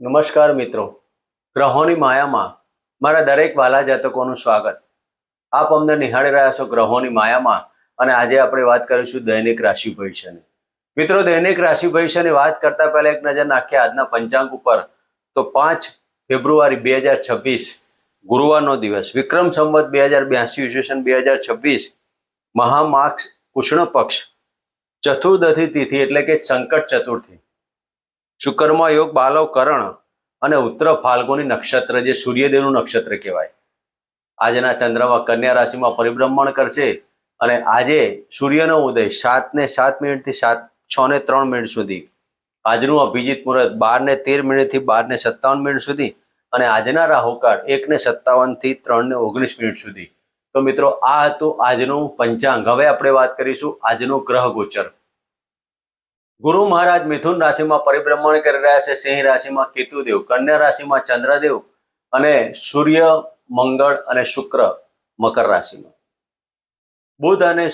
નમસ્કાર મિત્રો, ગ્રહોની માયામાં મારા દરેક વાલા જાતકોનું સ્વાગત. આપ અમને નિહાળી રહ્યા છો ગ્રહોની માયામાં અને આજે આપણે વાત કરીશું દૈનિક રાશિ ભવિષ્યની. મિત્રો, દૈનિક રાશિ ભવિષ્યની વાત કરતા પહેલા એક નજર નાખીએ આજના પંચાંગ ઉપર. તો 5 ફેબ્રુઆરી 2026 ગુરુવારનો દિવસ, વિક્રમ સંવત 2082 ઈસવીસન 2026, મહામાક્ષ કૃષ્ણ પક્ષ, ચતુર્દશી તિથિ એટલે કે સંકટ ચતુર્થી, શુકર્મા યોગ, બાલવ કરણ અને ઉત્તર ફાલ્ગુની નક્ષત્ર જે સૂર્યદેવનું નક્ષત્ર કહેવાય. આજના ચંદ્રમાં કન્યા રાશિમાં પરિભ્રમણ કરશે અને આજે સૂર્યનો ઉદય 7:07 થી 6:03 સુધી, આજનું અભિજીત મુહૂર્ત 12:13 થી 12:57 સુધી અને આજના રાહુકાળ 1:57 થી 3:19 સુધી. તો મિત્રો, આ હતું આજનું પંચાંગ. હવે આપણે વાત કરીશું આજનું ગ્રહ ગોચર. ગુરુ મહારાજ મિથુન રાશિમાં પરિભ્રમણ કરી રહ્યા છે, સિંહ રાશિમાં કેતુદેવ, કન્યા રાશિમાં ચંદ્રદેવ અને સૂર્ય, મંગળ અને શુક્ર મકર રાશિમાં. બુધ અને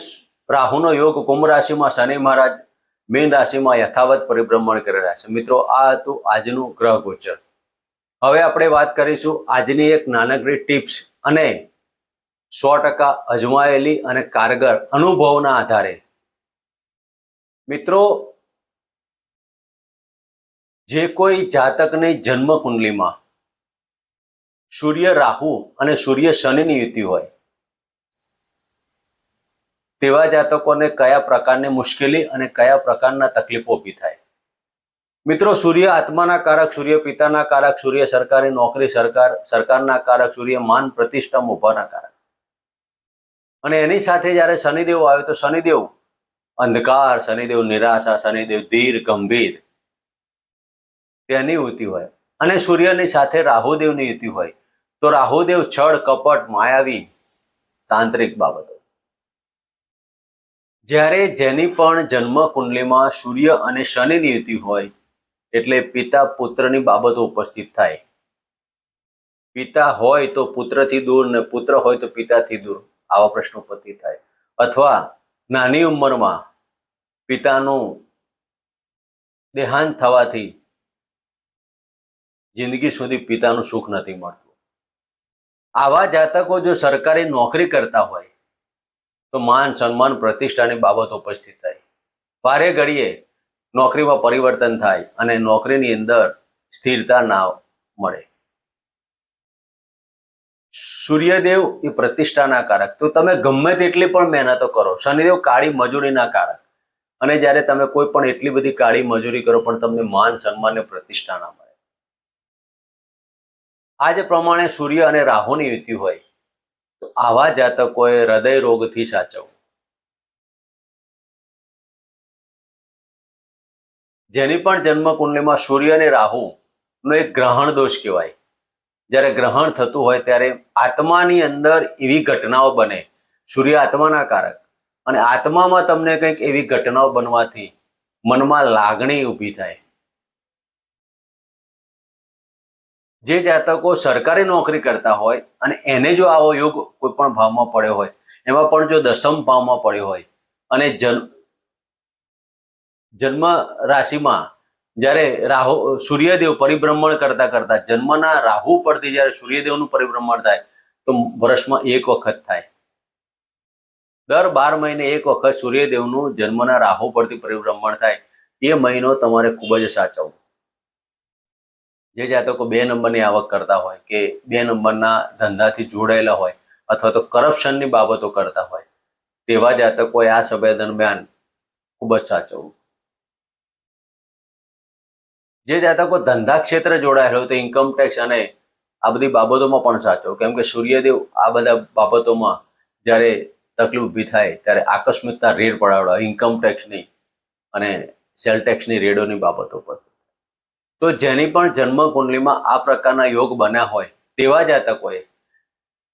રાહુનો યોગ કુંભ રાશિમાં, શનિ મહારાજ મીન રાશિમાં યથાવત પરિભ્રમણ કરી રહ્યા છે. મિત્રો, આ હતું આજનું ગ્રહ ગોચર. હવે આપણે વાત કરીશું આજની એક નાનકડી ટિપ્સ અને 100% અજમાયેલી અને કારગર અનુભવના આધારે. મિત્રો, જે કોઈ જાતકની જન્મ કુંડલીમાં સૂર્ય રાહુ અને સૂર્ય શનિની યુતિ હોય તેવા જાતકોને કયા પ્રકારની મુશ્કેલી અને કયા પ્રકારના તકલીફો ઊભી થાય. મિત્રો, સૂર્ય આત્માના કારક, સૂર્ય પિતાના કારક, સૂર્ય સરકારી નોકરી, સરકારના કારક, સૂર્ય માન પ્રતિષ્ઠા મોભાના કારક. અને એની સાથે જ્યારે શનિદેવ આવ્યો તો શનિદેવ અંધકાર, શનિદેવ નિરાશા, શનિદેવ ધીર ગંભીર તેની યુતિ હોય. અને સૂર્યની સાથે રાહુદેવની યુતિ હોય તો રાહુદેવ છળ, કપટ, માયાવી, તાંત્રિક બાબતો. જ્યારે જેની પણ જન્મ કુંડલીમાં સૂર્ય અને શનિની યુતિ હોય એટલે પિતા પુત્રની બાબતો ઉપસ્થિત થાય. પિતા હોય તો પુત્રથી દૂર ને પુત્ર હોય તો પિતાથી દૂર આવા પ્રશ્નો ઉપસ્થિત થાય. અથવા નાની ઉંમરમાં પિતાનું દેહાંત થવાથી જિંદગી સુધી પિતાનું સુખ નથી મળતું. આવા જાતકો જો સરકારી નોકરી કરતા હોય તો માન, સન્માન, પ્રતિષ્ઠાની બાબતો ઉપસ્થિત થાય. વારે ઘડીએ નોકરીમાં પરિવર્તન થાય અને નોકરીની અંદર સ્થિરતા ના મળે. સૂર્યદેવ એ પ્રતિષ્ઠાના કારક, તો તમે ગમે તેટલી પણ મહેનતો કરો. શનિદેવ કાળી મજૂરીના કારક, અને જ્યારે તમે કોઈ પણ એટલી બધી કાળી મજૂરી કરો પણ તમને માન, સન્માન ને પ્રતિષ્ઠા ના મળે. આ જ પ્રમાણે સૂર્ય અને રાહુની યુતિ હોય તો આવા જાતકોએ હૃદય રોગથી સાચવવું. જેની પણ જન્મ કુંડલીમાં સૂર્ય અને રાહુ નો એક ગ્રહણ દોષ કહેવાય. જ્યારે ગ્રહણ થતું હોય ત્યારે આત્માની અંદર એવી ઘટનાઓ બને. સૂર્ય આત્માના કારક, અને આત્મામાં તમને કંઈક એવી ઘટનાઓ બનવાથી મનમાં લાગણી ઊભી થાય. જે જાતકો સરકારી નોકરી કરતા હોય અને એને જો આવો યોગ કોઈ પણ ભાવમાં પડ્યો હોય, એમાં પણ જો દસમ ભાવમાં પડ્યો હોય અને જન્મ રાશિમાં જ્યારે સૂર્યદેવ પરિભ્રમણ કરતા કરતા જન્મના રાહુ પરથી જ્યારે સૂર્યદેવનું પરિભ્રમણ થાય તો વર્ષમાં એક વખત થાય. દર 12 મહિને એક વખત સૂર્યદેવનું જન્મના રાહુ પરથી પરિભ્રમણ થાય. એ મહિનો તમારે ખૂબ જ સાચવવો. જે જાતકો 2 નંબરની આવક કરતા હોય કે 2 નંબરના ધંધાથી જોડાયેલા હોય અથવા તો કરપ્શનની બાબતો કરતા હોય તેવા જાતકોએ આ સમય દરમિયાન ખૂબ જ સાચવવું. જે જાતકો ધંધા ક્ષેત્રે જોડાયેલા હોય તો ઇન્કમટેક્સ અને આ બધી બાબતોમાં પણ સાચવો. કેમ કે સૂર્યદેવ આ બધા બાબતોમાં જ્યારે તકલીફ ઊભી થાય ત્યારે આકસ્મિકતા રેડ પડાવડા, ઇન્કમટેક્સની અને સેલ ટેક્સની રેડોની બાબતો પર. તો જેની પણ જન્મ કુંડલીમાં આ પ્રકારના યોગ બન્યા હોય તેવા જાતકોએ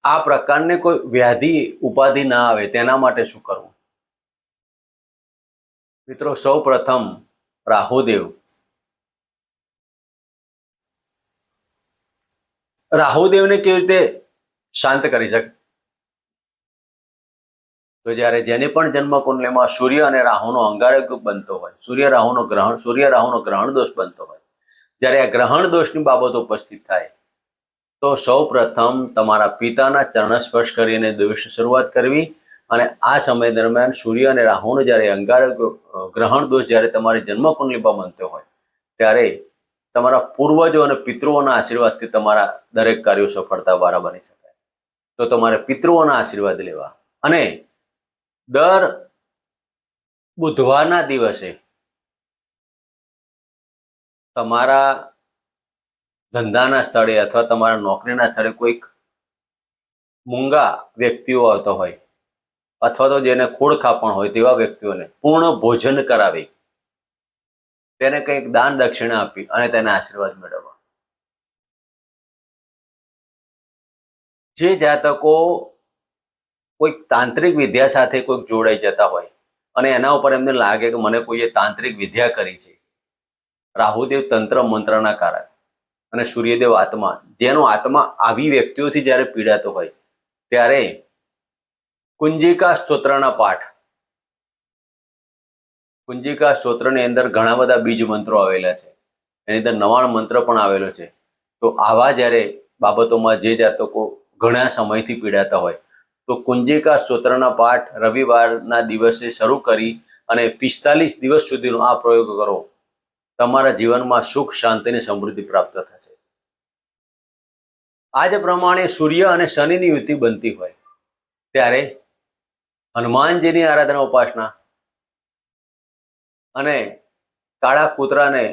આ પ્રકારની કોઈ વ્યાધિ ઉપાધિ ના આવે તેના માટે શું કરવું? મિત્રો, સૌ પ્રથમ રાહુદેવને કેવી રીતે શાંત કરી શકે? તો જ્યારે જેની પણ જન્મ કુંડલીમાં સૂર્ય અને રાહુનો અંગારક બનતો હોય, સૂર્ય રાહુનો ગ્રહણ દોષ બનતો હોય જ્યારે આ ગ્રહણ દોષની બાબતો ઉપસ્થિત થાય તો સૌ પ્રથમ તમારા પિતાના ચરણ સ્પર્શ કરીને દિવસની શરૂઆત કરવી, અને આ સમય દરમિયાન સૂર્ય અને રાહુનો જ્યારે અંગારક ગ્રહણ દોષ જ્યારે તમારી જન્મકુંડલીમાં બનતો હોય ત્યારે તમારા પૂર્વજો અને પિતૃઓના આશીર્વાદથી તમારા દરેક કાર્યો સફળતા વાળા બની શકાય. તો તમારે પિતૃઓના આશીર્વાદ લેવા, અને દર બુધવારના દિવસે તમારા ધંધાના સ્થળે અથવા તમારા નોકરીના સ્થળે કોઈક મૂંગા વ્યક્તિઓ આવતા હોય અથવા તો જેને ખોડખાપણ હોય તેવા વ્યક્તિઓને પૂર્ણ ભોજન કરાવી તેને કંઈક દાન દક્ષિણા આપી અને તેના આશીર્વાદ મેળવવા. જે જાતકો કોઈક તાંત્રિક વિદ્યા સાથે કોઈક જોડાઈ જતા હોય અને એના ઉપર એમને લાગે કે મને કોઈએ તાંત્રિક વિદ્યા કરી છે, રાહુદેવ તંત્ર મંત્રના કારણે અને સૂર્યદેવ આત્મા, જેનો આત્મા આવી વ્યક્તિઓથી જ્યારે પીડાતો હોય ત્યારે કુંજિકા સ્તોત્રના પાઠ, કુંજિકા સ્તોત્રની અંદર ઘણા બધા બીજ મંત્રો આવેલા છે, એની અંદર 99 મંત્ર પણ આવેલો છે. તો આવા જ્યારે બાબતોમાં જે જાતકો ઘણા સમયથી પીડાતા હોય તો કુંજિકા સ્તોત્રના પાઠ રવિવારના દિવસે શરૂ કરી અને 45 દિવસ સુધીનો આ પ્રયોગ કરો. તમારા જીવનમાં સુખ, શાંતિ અને સમૃદ્ધિ પ્રાપ્ત થશે. આ જ પ્રમાણે સૂર્ય અને શનિની યુતિ બનતી હોય ત્યારે હનુમાનજીની આરાધના, ઉપાસના અને કાળા કૂતરાને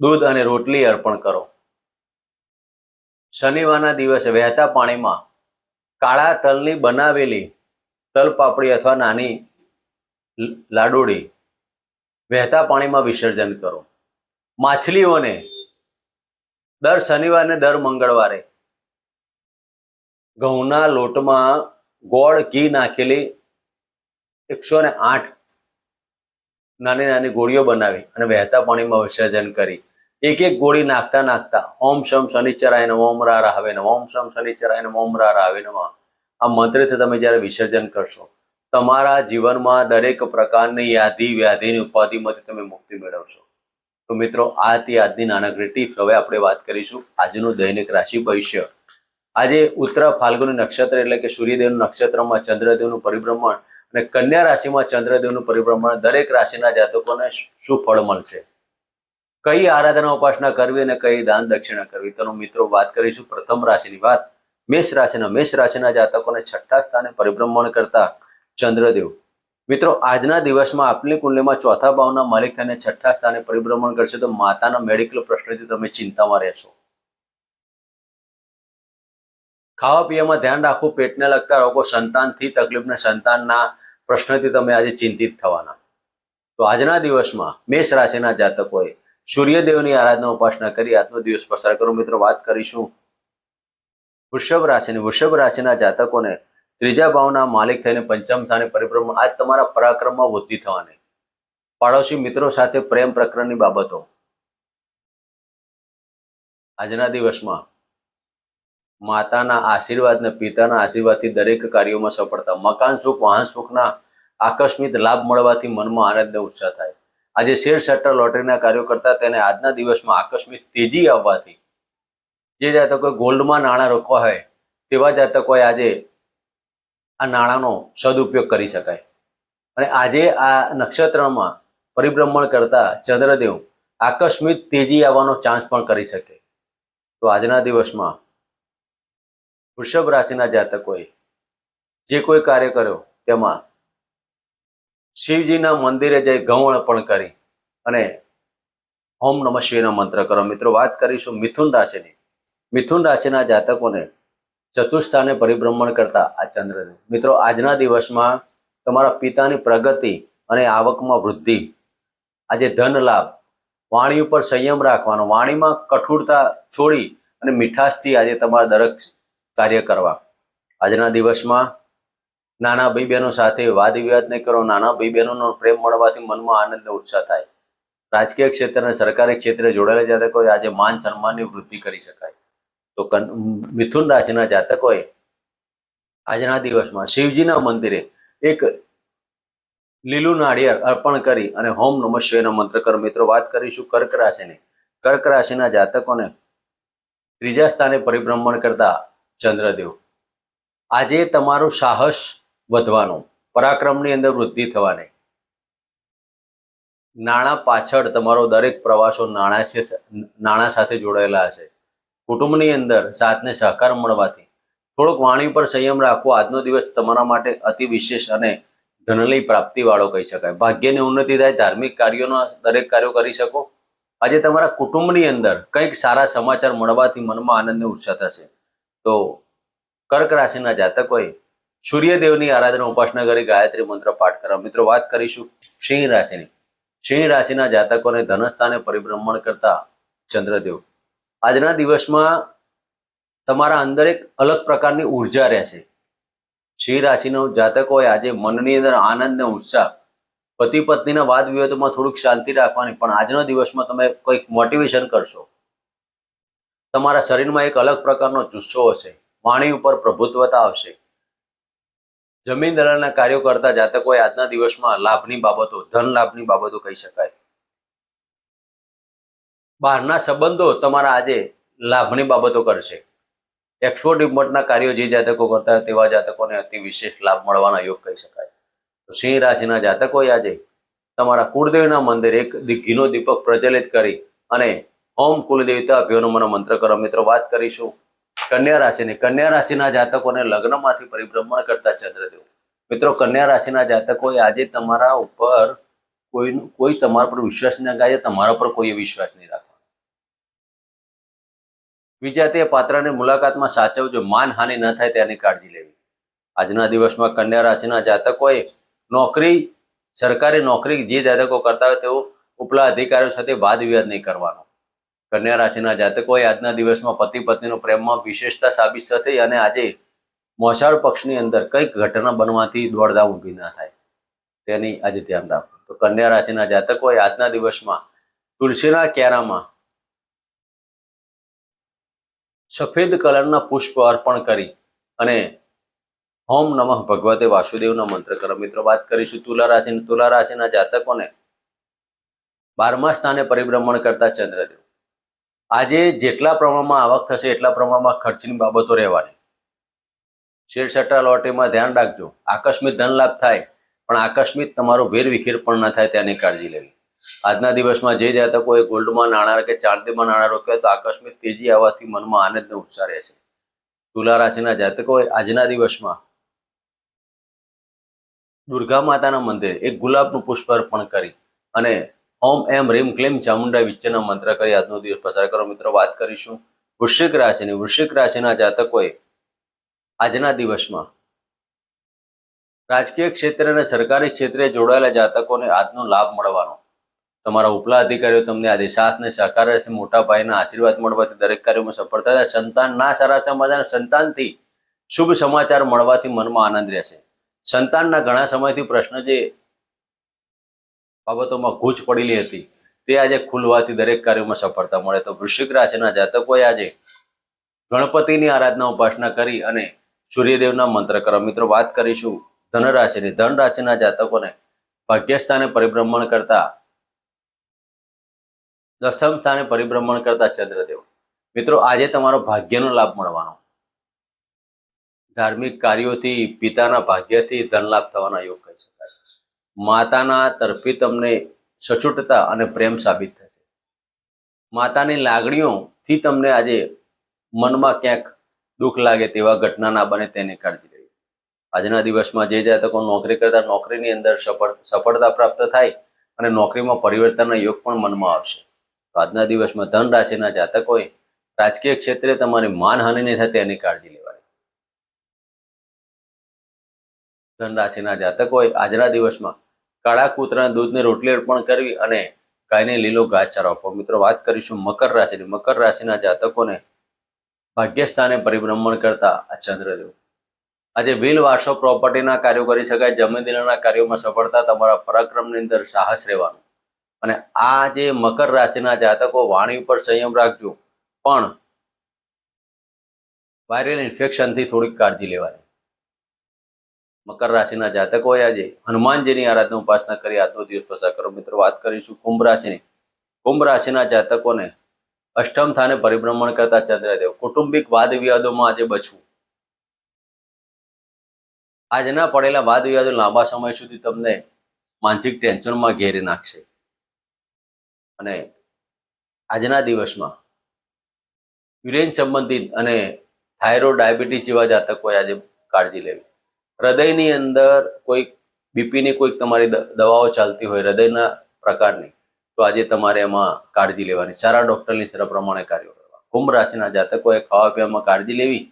દૂધ અને રોટલી અર્પણ કરો. શનિવારના દિવસે વહેતા પાણીમાં કાળા તલની બનાવેલી તલપાપડી અથવા નાની લાડુડી વહેતા પાણીમાં વિસર્જન કરો. માછલીઓને દર શનિવારે દર મંગળવારે ઘઉંના લોટમાં ગોળ ઘી નાખેલી 108 નાની નાની ગોળીઓ બનાવી અને વહેતા પાણીમાં વિસર્જન કરી એક એક ગોળી નાખતા નાખતા ઓમ શમ શનિચરાય નમઃ, ઓમ રા રાહવે નમઃ, ઓમ શમ શનિચરાય નમઃ, ઓમ રા રાહવે નમઃ, આ મંત્રથી તમે જ્યારે વિસર્જન કરશો તમારા જીવનમાં દરેક પ્રકારની યાધિ વ્યાધિની ઉપાધિમાંથી તમે મુક્તિ મેળવશો. તો મિત્રો, આ હતી આજની નાનકડી ટીપ. હવે આપણે વાત કરીશું આજનું દૈનિક રાશિ ભવિષ્ય. આજે ઉત્તરા ફાલ્ગુની નક્ષત્ર એટલે કે સૂર્યદેવનું નક્ષત્રમાં ચંદ્રદેવનું પરિભ્રમણ અને કન્યા રાશિમાં ચંદ્રદેવનું પરિભ્રમણ. દરેક રાશિના જાતકોને શું ફળ મળશે, કઈ આરાધના ઉપાસના કરવી અને કઈ દાન દક્ષિણા કરવી, તો મિત્રો વાત કરીશું પ્રથમ રાશિની વાત. મેષ રાશિના જાતકોને 6થા સ્થાને પરિભ્રમણ કરતા ચંદ્રદેવ. મિત્રો, આજના દિવસમાં આપની કુંડલીમાં 4થા ભાવના માલિક થઈને 6થા સ્થાને પરિભ્રમણ કરશે તો માતાના મેડિકલ પ્રશ્નથી તમે ચિંતામાં રહેશો. ખાવા પીવામાં ધ્યાન રાખવું, પેટને લગતા રોગો, સંતાનથી તકલીફને સંતાનના પ્રશ્નથી તમે આજે ચિંતિત થવાના. તો આજના દિવસમાં મેષ રાશિના જાતકોએ સૂર્યદેવની આરાધના ઉપાસના કરી આજનો દિવસ પસાર કરો. મિત્રો, વાત કરીશું વૃષભ રાશિના જાતકોને 3જા ભાવના માલિક થઈને 5મ સ્થાને પરિભ્રમણ. આજ તમારા પરાક્રમમાં વૃદ્ધિ થવાની. પાડોશી મિત્રો સાથે પ્રેમ પ્રકરણની બાબતો. આજના દિવસમાં માતાના આશીર્વાદ ને પિતાના આશીર્વાદથી દરેક કાર્યોમાં સફળતા, મકાન સુખ, વાહન સુખના આકસ્મિક લાભ મળવાથી મનમાં આનંદ અને ઉત્સાહ થાય. આજે શેર સટ્ટા લોટરીના કાર્યો કરતા તેને આજના દિવસમાં આકસ્મિક તેજી આવવાથી જે જાતકો ગોલ્ડમાં નાણાં રોકવા હોય તેવા જાતકોએ આજે આ નાણાંનો સદુપયોગ કરી શકાય. અને આજે આ નક્ષત્રમાં પરિભ્રમણ કરતા ચંદ્રદેવ આકસ્મિક તેજી આવવાનો ચાન્સ પણ કરી શકે. તો આજના દિવસમાં વૃષભ રાશિના જાતકોએ જે કોઈ કાર્ય કર્યો તેમાં શિવજીના મંદિરે જઈ ઘઉં અર્પણ કરી અને ઓમ નમઃ શિવાયના મંત્ર કરો. મિત્રો, વાત કરીશું મિથુન રાશિના જાતકોને 4થું સ્થાને પરિભ્રમણ કરતા આ ચંદ્રદેવ. મિત્રો, આજના દિવસમાં તમારા પિતાની પ્રગતિ અને આવકમાં વૃદ્ધિ, આજે ધન લાભ, વાણી ઉપર સંયમ રાખવાનો, વાણીમાં કઠોરતા છોડી અને મીઠાશથી આજે તમારા દરેક કાર્ય કરવા. આજના દિવસમાં નાના ભાઈ બહેનો સાથે વાદ વિવાદ નહીં કરો. નાના ભાઈ બહેનોનો પ્રેમ મળવાથી મનમાં આનંદ અને ઉત્સાહ થાય. રાજકીય ક્ષેત્ર અને સરકારી ક્ષેત્રે જોડાયેલા જાતકોએ આજે માન સન્માનની વૃદ્ધિ કરી શકાય. તો મિથુન રાશિના જાતકોએ આજના દિવસમાં શિવજીના મંદિરે એક લીલું નાળિયેર અર્પણ કરી અને ઓમ નમઃ શિવાયનો મંત્ર કરો. મિત્રો, વાત કરીશું કર્ક રાશિની. કર્ક રાશિના જાતકોને ત્રીજા સ્થાને પરિભ્રમણ કરતા ચંદ્રદેવ. આજે તમારું સાહસ વધવાનું, પરાક્રમની અંદર વૃદ્ધિ થવાની, નાણાં પાછળ તમારો દરેક પ્રવાસો નાણાં સાથે જોડાયેલા હશે. કુટુંબની અંદર સાથને સહકાર મળવાથી થોડોક વાણી પર સંયમ રાખવો. આજનો દિવસ તમારા માટે અતિ વિશેષ અને ધનલય પ્રાપ્તિવાળો કહી શકાય. ભાગ્યની ઉન્નતિ થાય, ધાર્મિક કાર્યોના દરેક કાર્યો કરી શકો. આજે તમારા કુટુંબની અંદર કંઈક સારા સમાચાર મળવાથી મનમાં આનંદ અને ઉત્સાહ થશે. તો કર્ક રાશિના જાતકોએ સૂર્યદેવની આરાધના ઉપાસના કરી ગાયત્રી મંત્ર પાઠ કરવા. મિત્રો, વાત કરીશું સિંહ રાશિની. સિંહ રાશિના જાતકોને ધનસ્થાને પરિભ્રમણ કરતા ચંદ્રદેવ. આજના દિવસમાં તમારા અંદર એક અલગ પ્રકારની ઉર્જા રહેશે. સિંહ રાશિનો જાતકોએ આજે મનની અંદર આનંદ અને ઉત્સાહ, પતિ પત્નીના વાદ વિવાદોમાં થોડીક શાંતિ રાખવાની, પણ આજના દિવસમાં તમે કંઈક મોટિવેશન કરશો. તમારા શરીરમાં એક અલગ પ્રકારનો જુસ્સો હશે, વાણી ઉપર પ્રભુત્વતા આવશે. જમીન દલાલના કાર્યો કરતા જાતકોએ આજના દિવસમાં લાભની બાબતો, ધન લાભની બાબતો કહી શકાય. બહારના સંબંધો તમારા આજે લાભની બાબતો કરશે. એક્સપોર્ટ ઇમ્પોર્ટના કાર્યો જે જાતકો કરતા હોય તેવા જાતકોને અતિ વિશેષ લાભ મળવાના યોગ કહી શકાય. તો સિંહ રાશિના જાતકોએ આજે તમારા કુળદેવના મંદિરે એક ઘીનો દીપક પ્રજ્વલિત કરી અને ઓમ કુલદેવતા અભ્યોનો મને મંત્ર કરો. મિત્રો, વાત કરીશું કન્યા રાશિની. કન્યા રાશિના જાતકોને લગ્નમાંથી પરિભ્રમણ કરતા ચંદ્રદેવ. મિત્રો, કન્યા રાશિના જાતકોએ આજે તમારા ઉપર કોઈ તમારા પર વિશ્વાસ ન કરે, તમારા પર કોઈ વિશ્વાસ નહીં રાખવાનો. વિજાતીય પાત્રને મુલાકાતમાં સાચવજો, માનહાનિ ન થાય તેની કાળજી લેવી. આજના દિવસમાં કન્યા રાશિના જાતકોએ નોકરી, સરકારી નોકરી જે જાતકો કરતા હોય તેઓ ઉપલા અધિકારીઓ સાથે વાદ વિવાદ નહીં કરવાનો. કન્યા રાશિના જાતકોએ આજના દિવસમાં પતિ પત્નીનો પ્રેમમાં વિશેષતા સાબિત થશે અને આજે મોસાળ પક્ષની અંદર કંઈક ઘટના બનવાથી દોડધામ ઊભી ના થાય તેની આજે ધ્યાન રાખો. તો કન્યા રાશિના જાતકોએ આજના દિવસમાં તુલસીના ક્યારામાં સફેદ કલરના પુષ્પ અર્પણ કરી અને ઓમ નમઃ ભગવતે વાસુદેવના મંત્ર કરો. મિત્રો, વાત કરીશું તુલા રાશિની. તુલા રાશિના જાતકોને 12મા સ્થાને પરિભ્રમણ કરતા ચંદ્રદેવ. આજે જેટલા પ્રમાણમાં આવક થશે એટલા પ્રમાણમાં ખર્ચની બાબતો રહેવાની. શેર સટ્ટા લોટરીમાં ધ્યાન રાખજો. આકસ્મિક ધન લાભ થાય, પણ આકસ્મિક તમારો વેરવિખેર પણ ન થાય તેની કાળજી લેવી. આજના દિવસમાં જે જાતકોએ ગોલ્ડમાં નાણાં કે ચાંદીમાં નાણાં રોક્યા તો આકસ્મિક તેજી આવવાથી મનમાં આનંદ અને ઉત્સાહ રહેશે. તુલા રાશિના જાતકોએ આજના દિવસમાં દુર્ગા માતાના મંદિરે એક ગુલાબનું પુષ્પ અર્પણ કરી અને ઓમ એમ રીમ ક્લીમ ચામુંડા વિચ્ચેના મંત્ર કરી આજનો દિવસ પસાર કરો. મિત્રો, વાત કરીશું વૃશ્ચિક રાશિની. વૃશ્ચિક રાશિના જાતકોએ આજના દિવસમાં રાજકીય ક્ષેત્રે અને સરકારી ક્ષેત્રે જોડાયેલા જાતકોને આજનો લાભ મળવાનો. તમારા ઉપલા અધિકારીઓ તમને આજે સાથ ને સહકાર રહેશે. મોટા ભાઈના આશીર્વાદ મળવાથી દરેક કાર્યોમાં સફળતા થાય. સંતાનના સારા સમાચાર, સંતાનથી શુભ સમાચાર મળવાથી મનમાં આનંદ રહેશે. સંતાનના ઘણા સમયથી પ્રશ્ન જે બાબતોમાં ગૂંચ પડેલી હતી તે આજે ખુલવાથી દરેક કાર્યોમાં સફળતા મળે. તો વૃશ્ચિક રાશિના જાતકોએ આજે ગણપતિની આરાધના ઉપાસના કરી અને સૂર્યદેવના મંત્ર કરો. મિત્રો, વાત કરીશું ધન રાશિની. ધન રાશિના જાતકોને ભાગ્યસ્થાને પરિભ્રમણ કરતા 10મ સ્થાને પરિભ્રમણ કરતા ચંદ્રદેવ. મિત્રો, આજે તમારો ભાગ્યનો લાભ મળવાનો. ધાર્મિક કાર્યોથી, પિતાના ભાગ્યથી ધન લાભ થવાના યોગ કહી શકાય. માતાના તરફી તમને સચોટતા અને પ્રેમ સાબિત થશે. માતાની લાગણીઓથી તમને આજે મનમાં ક્યાંક દુઃખ લાગે તેવા ઘટના ના બને તેની કાળજી લેવી. આજના દિવસમાં જે જાતકો નોકરી કરતા નોકરીની અંદર સફળતા પ્રાપ્ત થાય અને નોકરીમાં પરિવર્તનના યોગ પણ મનમાં આવશે. તો આજના દિવસમાં ધન રાશિના જાતકોએ રાજકીય ક્ષેત્રે તમારી માનહાનિ નહીં થાય તેની કાળજી લેવાની. ધન રાશિના જાતકોએ આજના દિવસમાં કાળા કૂતરાના દૂધની રોટલી અર્પણ કરવી અને ગાયને લીલો ઘાસચારો આપવો. મિત્રો, વાત કરીશું મકર રાશિની. મકર રાશિના જાતકોને ભાગ્યસ્થાને પરિભ્રમણ કરતા આ ચંદ્રદેવ. આજે વિલ વારસો પ્રોપર્ટીના કાર્યો કરી શકાય. જમીન દિલાના કાર્યોમાં સફળતા, તમારા પરાક્રમની અંદર સાહસ રહેવાનું. અને આ જે મકર રાશિના જાતકો વાણી ઉપર સંયમ રાખજો, પણ વાયરલ ઇન્ફેક્શનથી થોડીક કાળજી લેવાની. મકર રાશિના જાતકોએ આજે હનુમાનજીની આરાધના ઉપાસના કરી આજનો દિવસ પસાર કરો. મિત્રો, વાત કરીશું કુંભ રાશિની. કુંભ રાશિના જાતકોને અષ્ટમ સ્થાને પરિભ્રમણ કરતા ચંદ્રદેવ. કૌટુંબિક વાદ વિવાદોમાં આજે બચવું. આજના પડેલા વાદ વિવાદો લાંબા સમય સુધી તમને માનસિક ટેન્શનમાં ઘેરી નાખશે. અને આજના દિવસમાં યુરેન સંબંધિત અને થાઇરોઇડ, ડાયાબિટીસ જેવા જાતકોએ આજે કાળજી લેવી. હૃદયની અંદર કોઈક બીપીની કોઈક તમારી દવાઓ ચાલતી હોય હૃદયના પ્રકારની, તો આજે તમારે એમાં કાળજી લેવાની. સારા ડૉક્ટરની સલાહ પ્રમાણે કાર્યો કરવા. કુંભ રાશિના જાતકોએ ખાવા પીવામાં કાળજી લેવી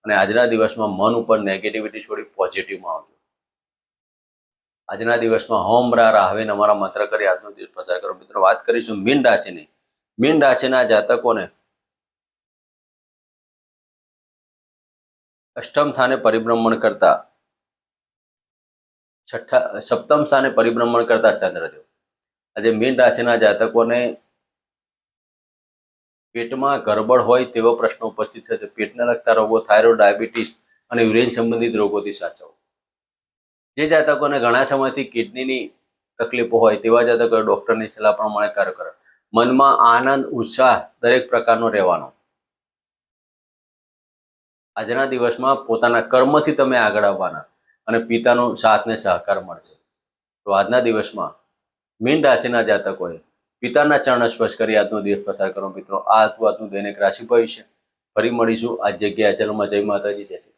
અને આજના દિવસમાં મન ઉપર નેગેટિવિટી છોડી પોઝિટિવમાં આવજો. આજના દિવસમાં હોમ રા રાહવે અમારા મંત્ર કરી આજનો દિવસ પસાર કરો. મિત્રો, વાત કરીશું મીન રાશિની. મીન રાશિના જાતકોને અષ્ટમ સ્થાને પરિભ્રમણ કરતા સપ્તમ સ્થાને પરિભ્રમણ કરતા ચંદ્રદેવ. આજે મીન રાશિના જાતકોને પેટમાં ગરબડ હોય તેવો પ્રશ્ન ઉપસ્થિત થશે. પેટને લગતા રોગો, થાઇરોઇડ, ડાયાબિટીસ અને યુરેન સંબંધિત રોગોથી સાચવો. જે જાતકોને ઘણા સમયથી કિડનીની તકલીફો હોય તેવા જાતકોએ ડૉક્ટરની સલાહ પ્રમાણે કાર્ય કરો. મનમાં આનંદ, ઉત્સાહ દરેક પ્રકારનો રહેવાનો. આજના દિવસમાં પોતાના કર્મથી તમે આગળ આવવાના અને પિતાનો સાથ ને સહકાર મળશે. તો આજના દિવસમાં મીન રાશિના જાતકોએ પિતાના ચરણ સ્પર્શ કરી આજનો દિવસ પસાર કરો. મિત્રો, આ હતું આજનું દૈનિક રાશિ ભવિષ્ય. ફરી મળીશું આ જગ્યાએ. ચેનલમાં. જય માતાજી. જય શ્રી